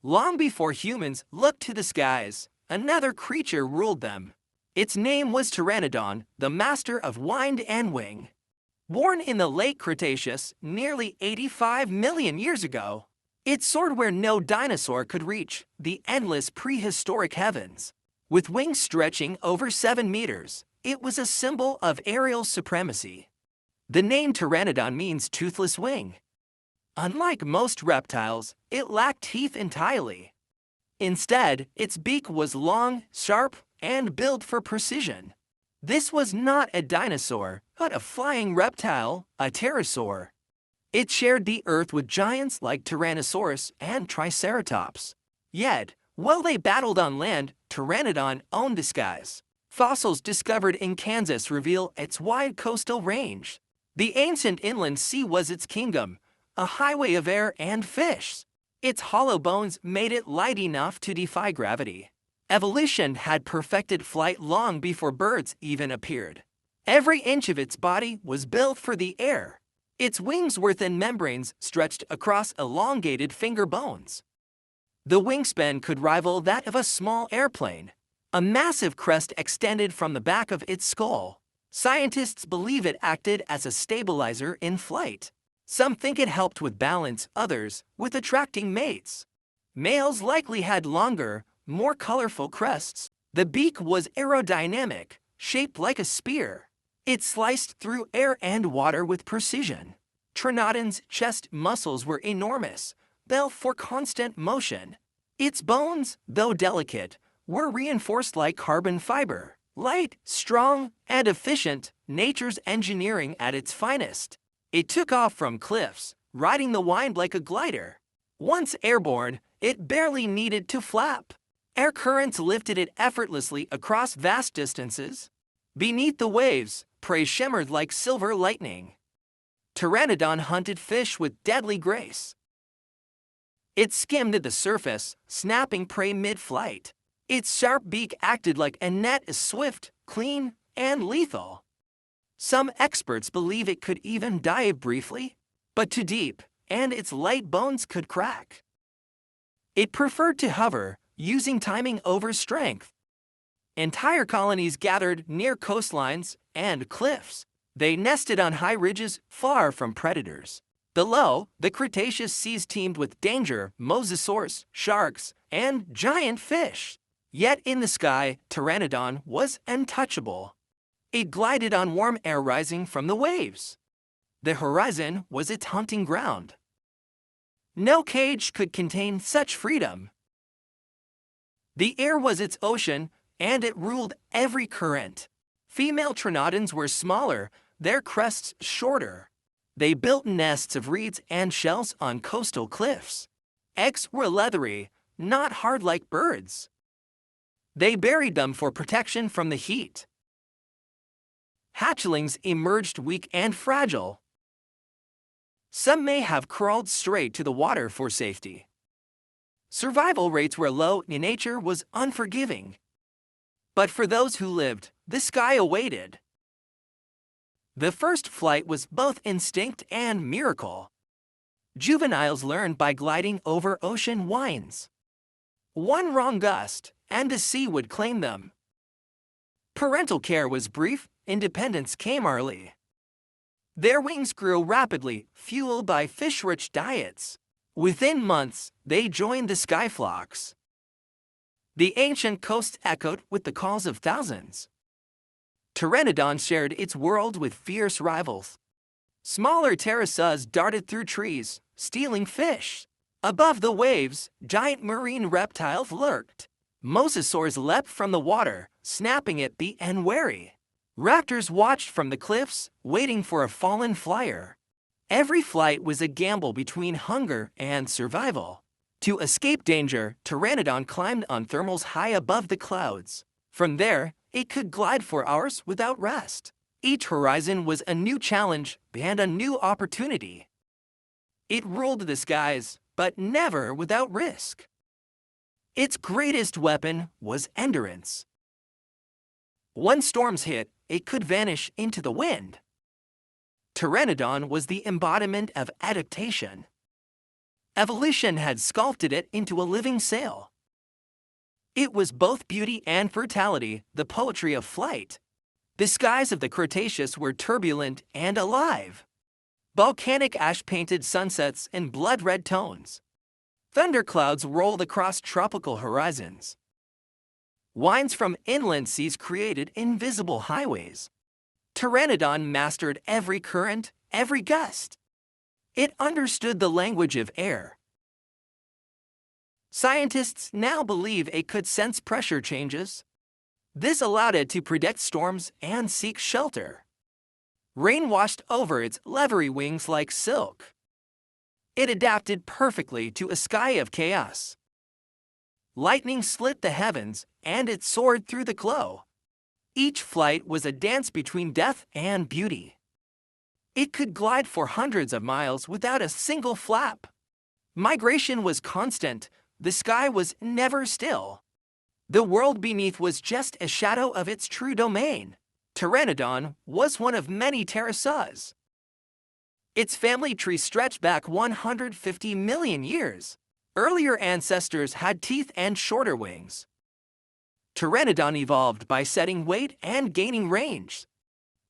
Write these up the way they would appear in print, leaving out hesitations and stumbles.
Long before humans looked to the skies, another creature ruled them. Its name was Pteranodon, the master of wind and wing. Born in the late Cretaceous, nearly 85 million years ago, it soared where no dinosaur could reach, the endless prehistoric heavens. With wings stretching over 7 meters, it was a symbol of aerial supremacy. The name Pteranodon means toothless wing. Unlike most reptiles, it lacked teeth entirely. Instead, its beak was long, sharp, and built for precision. This was not a dinosaur, but a flying reptile, a pterosaur. It shared the earth with giants like Tyrannosaurus and Triceratops. Yet, while they battled on land, Pteranodon owned the skies. Fossils discovered in Kansas reveal its wide coastal range. The ancient inland sea was its kingdom, a highway of air and fish. Its hollow bones made it light enough to defy gravity. Evolution had perfected flight long before birds even appeared. Every inch of its body was built for the air. Its wings were thin membranes stretched across elongated finger bones. The wingspan could rival that of a small airplane. A massive crest extended from the back of its skull. Scientists believe it acted as a stabilizer in flight. Some think it helped with balance, others with attracting mates. Males likely had longer, more colorful crests. The beak was aerodynamic, shaped like a spear. It sliced through air and water with precision. Pteranodon's chest muscles were enormous, built for constant motion. Its bones, though delicate, were reinforced like carbon fiber. Light, strong, and efficient, nature's engineering at its finest. It took off from cliffs, riding the wind like a glider. Once airborne, it barely needed to flap. Air currents lifted it effortlessly across vast distances. Beneath the waves, prey shimmered like silver lightning. Pteranodon hunted fish with deadly grace. It skimmed at the surface, snapping prey mid-flight. Its sharp beak acted like a net, swift, clean, and lethal. Some experts believe it could even dive briefly, but too deep, and its light bones could crack. It preferred to hover, using timing over strength. Entire colonies gathered near coastlines and cliffs. They nested on high ridges far from predators. Below, the Cretaceous seas teemed with danger, mosasaurs, sharks, and giant fish. Yet in the sky, Pteranodon was untouchable. It glided on warm air rising from the waves. The horizon was its hunting ground. No cage could contain such freedom. The air was its ocean, and it ruled every current. Female Pteranodons were smaller, their crests shorter. They built nests of reeds and shells on coastal cliffs. Eggs were leathery, not hard like birds. They buried them for protection from the heat. Hatchlings emerged weak and fragile. Some may have crawled straight to the water for safety. Survival rates were low and nature was unforgiving. But for those who lived, the sky awaited. The first flight was both instinct and miracle. Juveniles learned by gliding over ocean winds. One wrong gust, and the sea would claim them. Parental care was brief, independence came early. Their wings grew rapidly, fueled by fish-rich diets. Within months, they joined the skyflocks. The ancient coast echoed with the calls of thousands. Pteranodon shared its world with fierce rivals. Smaller pterosaurs darted through trees, stealing fish. Above the waves, giant marine reptiles lurked. Mosasaurs leapt from the water, snapping at beak and wary. Raptors watched from the cliffs, waiting for a fallen flyer. Every flight was a gamble between hunger and survival. To escape danger, Pteranodon climbed on thermals high above the clouds. From there, it could glide for hours without rest. Each horizon was a new challenge and a new opportunity. It ruled the skies, but never without risk. Its greatest weapon was endurance. When storms hit, it could vanish into the wind. Pteranodon was the embodiment of adaptation. Evolution had sculpted it into a living sail. It was both beauty and brutality, the poetry of flight. The skies of the Cretaceous were turbulent and alive. Volcanic ash painted sunsets in blood-red tones. Thunderclouds rolled across tropical horizons. Winds from inland seas created invisible highways. Pteranodon mastered every current, every gust. It understood the language of air. Scientists now believe it could sense pressure changes. This allowed it to predict storms and seek shelter. Rain washed over its leathery wings like silk. It adapted perfectly to a sky of chaos. Lightning split the heavens, and it soared through the glow. Each flight was a dance between death and beauty. It could glide for hundreds of miles without a single flap. Migration was constant. The sky was never still. The world beneath was just a shadow of its true domain. Pteranodon was one of many pterosaurs. Its family tree stretched back 150 million years. Earlier ancestors had teeth and shorter wings. Pteranodon evolved by setting weight and gaining range.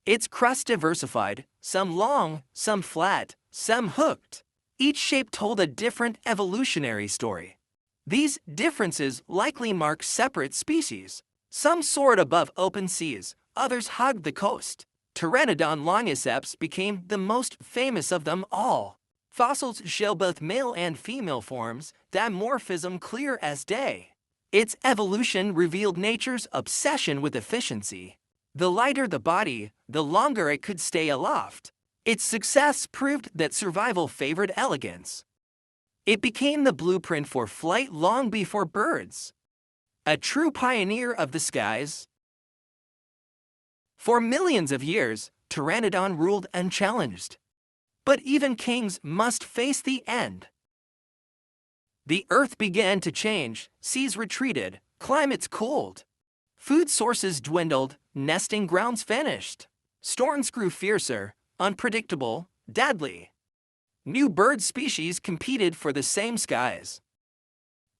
Its crust diversified, some long, some flat, some hooked. Each shape told a different evolutionary story. These differences likely mark separate species. Some soared above open seas, others hugged the coast. Pteranodon longiceps became the most famous of them all. Fossils show both male and female forms, dimorphism clear as day. Its evolution revealed nature's obsession with efficiency. The lighter the body, the longer it could stay aloft. Its success proved that survival favored elegance. It became the blueprint for flight long before birds. A true pioneer of the skies. For millions of years, Pteranodon ruled unchallenged. But even kings must face the end. The earth began to change, seas retreated, climates cooled. Food sources dwindled, nesting grounds vanished. Storms grew fiercer, unpredictable, deadly. New bird species competed for the same skies.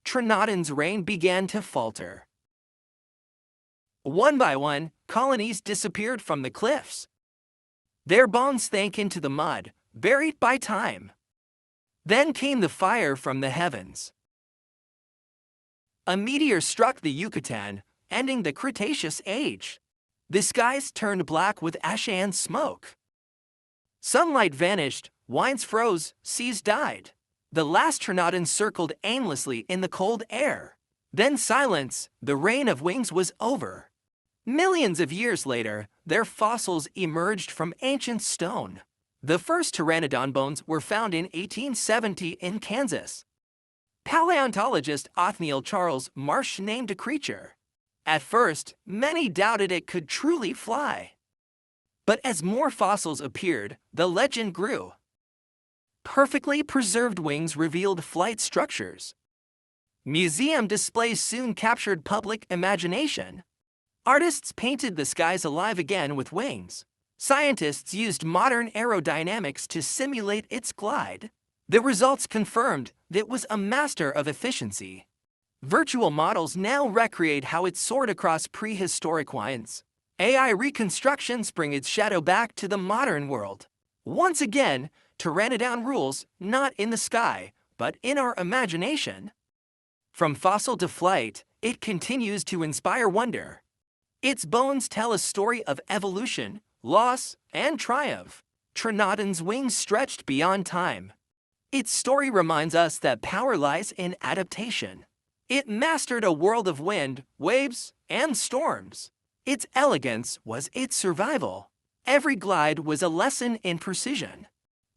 Pteranodon's reign began to falter. One by one, colonies disappeared from the cliffs. Their bones sank into the mud, buried by time. Then came the fire from the heavens. A meteor struck the Yucatan, ending the Cretaceous age. The skies turned black with ash and smoke. Sunlight vanished, winds froze, seas died. The last Pteranodon circled aimlessly in the cold air. Then silence, the reign of wings was over. Millions of years later, their fossils emerged from ancient stone. The first Pteranodon bones were found in 1870 in Kansas. Paleontologist Othniel Charles Marsh named a creature. At first, many doubted it could truly fly. But as more fossils appeared, the legend grew. Perfectly preserved wings revealed flight structures. Museum displays soon captured public imagination. Artists painted the skies alive again with wings. Scientists used modern aerodynamics to simulate its glide. The results confirmed that it was a master of efficiency. Virtual models now recreate how it soared across prehistoric winds. AI reconstructions bring its shadow back to the modern world. Once again, Pteranodon rules, not in the sky, but in our imagination. From fossil to flight, it continues to inspire wonder. Its bones tell a story of evolution, loss, and triumph. Pteranodon's wings stretched beyond time. Its story reminds us that power lies in adaptation. It mastered a world of wind, waves, and storms. Its elegance was its survival. Every glide was a lesson in precision.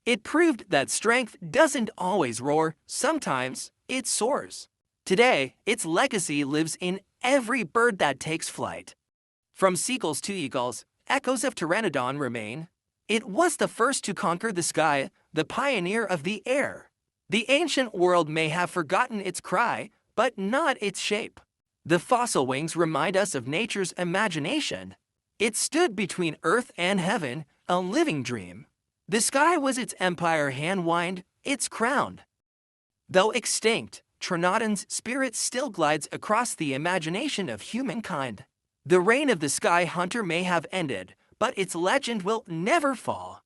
It proved that strength doesn't always roar, sometimes it soars. Today, its legacy lives in every bird that takes flight. From seagulls to eagles, echoes of Pteranodon remain. It was the first to conquer the sky, the pioneer of the air. The ancient world may have forgotten its cry, but not its shape. The fossil wings remind us of nature's imagination. It stood between earth and heaven, a living dream. The sky was its empire hand-wind, its crown. Though extinct, Pteranodon's spirit still glides across the imagination of humankind. The reign of the sky hunter may have ended, but its legend will never fall.